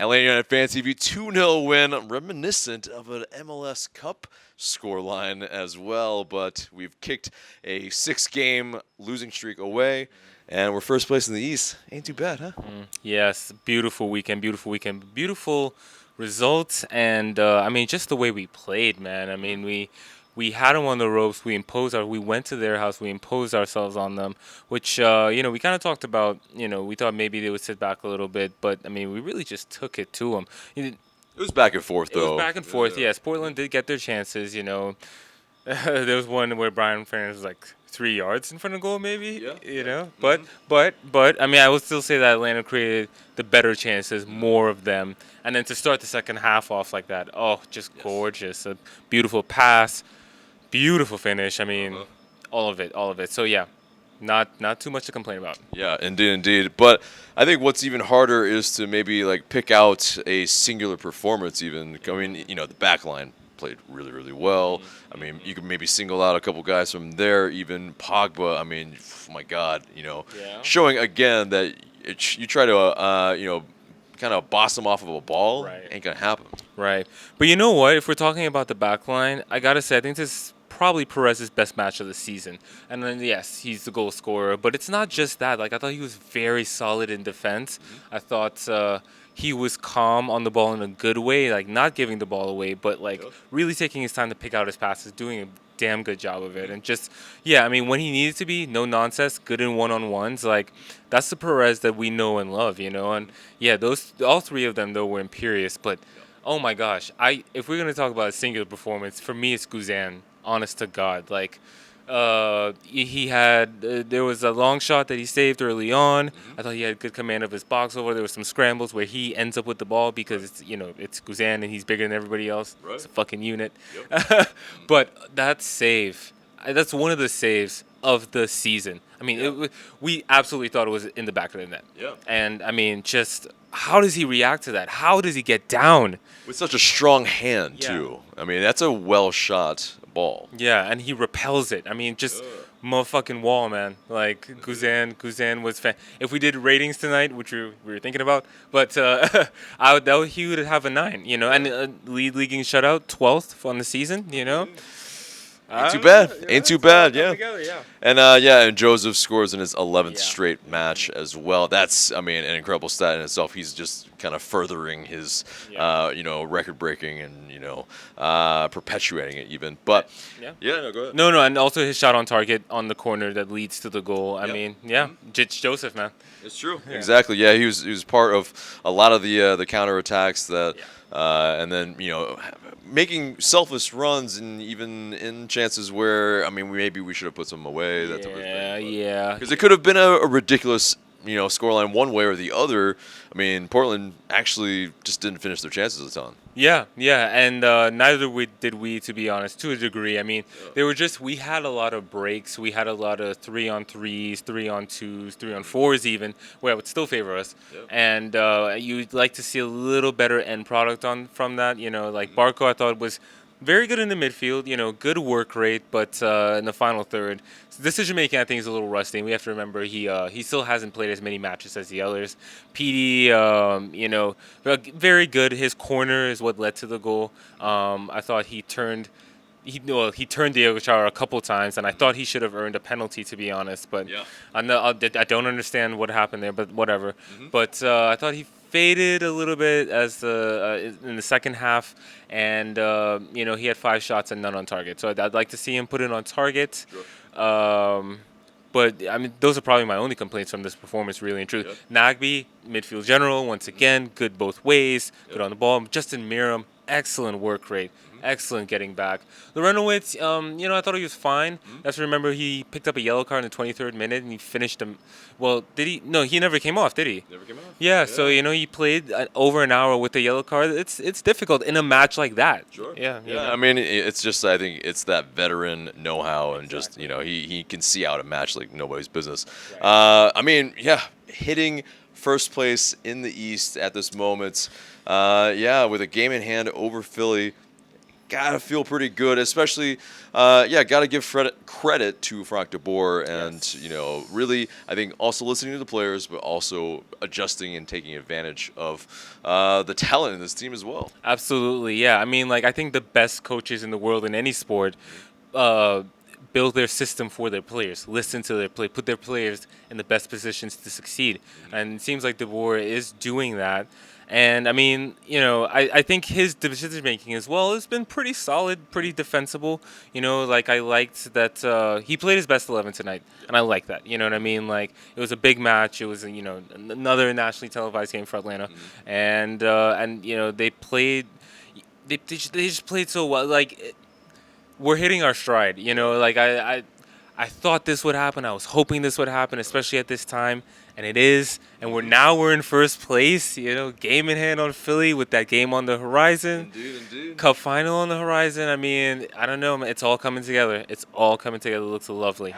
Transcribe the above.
Atlanta United Fantasy TV 2-0 win, reminiscent of an MLS Cup scoreline as well. But we've kicked a 6-game losing streak away, and we're first place in the East. Ain't too bad, huh? Yes, beautiful weekend, beautiful results, and I mean just the way we played, man. I mean we had them on the ropes. We went to their house. We imposed ourselves on them, which we kind of talked about. We thought maybe they would sit back a little bit, but I mean we really just took it to them. It was back and forth, It was though. back and forth. Yes, Portland did get their chances. There was one where Brian Fernandez was like 3 yards in front of goal, maybe. Yeah. But I mean, I would still say that Atlanta created the better chances, more of them, and then to start the second half off like that, oh, just gorgeous, a beautiful pass, beautiful finish. I mean, all of it. So yeah, not too much to complain about. Yeah, indeed. But I think what's even harder is to maybe pick out a singular performance. Even I mean, the back line played really, really well. I mean, you could maybe single out a couple guys from there. Even Pogba. I mean, oh my God, showing again that you try to kind of boss them off of a ball, ain't gonna happen. Right. But you know what? If we're talking about the back line, I gotta say I think this is probably Perez's best match of the season. And then yes, he's the goal scorer, but it's not just that. I thought he was very solid in defense. I thought he was calm on the ball in a good way, not giving the ball away, but really taking his time to pick out his passes, doing a damn good job of it. And just, I mean, when he needed to be, no nonsense, good in one-on-ones, that's the Perez that we know and love, And yeah, all three of them though were imperious, but oh my gosh, if we're gonna talk about a singular performance, for me it's Guzan, honest to God. He had there was a long shot that he saved early on. I thought he had good command of his box over. There were some scrambles where he ends up with the ball because it's Guzan and he's bigger than everybody else. Right. It's a fucking unit. But that save, that's one of the saves of the season. I mean, we absolutely thought it was in the back of the net. Yeah. And I mean, just how does he react to that? How does he get down? With such a strong hand, Yeah. too. I mean, that's a well-shot ball. Yeah, and he repels it. I mean, just motherfucking wall, man. Guzan was if we did ratings tonight, which we were thinking about, but he would have a 9, and leading shutout, 12th on the season, Ain't too bad. Ain't too bad, yeah. Together, yeah. And Joseph scores in his 11th Yeah. straight match as well. That's, I mean, an incredible stat in itself. He's just kind of furthering his, record-breaking and, perpetuating it even. But, no, go ahead. No, and also his shot on target on the corner that leads to the goal. I mean, Jitch Joseph, man. It's true. Yeah. Exactly. Yeah, he was part of a lot of the counterattacks that, and then making selfless runs and even in chances where maybe we should have put some away. That type of thing. Yeah. Because it could have been a ridiculous scoreline one way or the other. I mean, Portland actually just didn't finish their chances a ton. Yeah, and neither did we, to be honest, to a degree. I mean, we had a lot of breaks. We had a lot of 3-on-3s, 3-on-2s, 3-on-4s even, where it would still favor us. Yep. And you'd like to see a little better end product from that. Barco, I thought, was very good in the midfield, good work rate, but in the final third, decision making I think is a little rusty. We have to remember he still hasn't played as many matches as the others. PD, very good. His corner is what led to the goal. I thought he turned Diego Chara a couple times, and I thought he should have earned a penalty, to be honest. But I don't understand what happened there, but whatever. But I thought he faded a little bit as in the second half, and he had 5 shots and none on target. So I'd like to see him put it on target. Sure. But I mean, those are probably my only complaints from this performance, really and truly. Yep. Nagbe, midfield general, once again, good both ways, good on the ball. Justin Miram, excellent work rate. Excellent getting back. Lorenowitz, I thought he was fine. I have to remember he picked up a yellow card in the 23rd minute and he finished him. Well, did he? No, he never came off, did he? Never came off. Yeah, so he played over an hour with a yellow card. It's difficult in a match like that. Sure. Yeah. I mean, it's just I think it's that veteran know-how and just he can see out a match like nobody's business. Right. Hitting first place in the East at this moment. With a game in hand over Philly. gotta feel pretty good, especially, gotta give credit to Frank de Boer, and Yes. really, I think also listening to the players, but also adjusting and taking advantage of the talent in this team as well. Absolutely, yeah. I mean, like I think the best coaches in the world in any sport uh, build their system for their players, listen to their play, put their players in the best positions to succeed. And it seems like De Boer is doing that. And I mean, I think his decision making as well has been pretty solid, pretty defensible. Like I liked that he played his best 11 tonight, and I like that. You know what I mean? Like it was a big match. It was another nationally televised game for Atlanta, and they played. They just played so well. Like we're hitting our stride. Like I thought this would happen. I was hoping this would happen, especially at this time, and it is. And we're in first place. Game in hand on Philly with that game on the horizon. Indeed. Cup final on the horizon. I mean, I don't know. It's all coming together. It's all coming together. It looks lovely.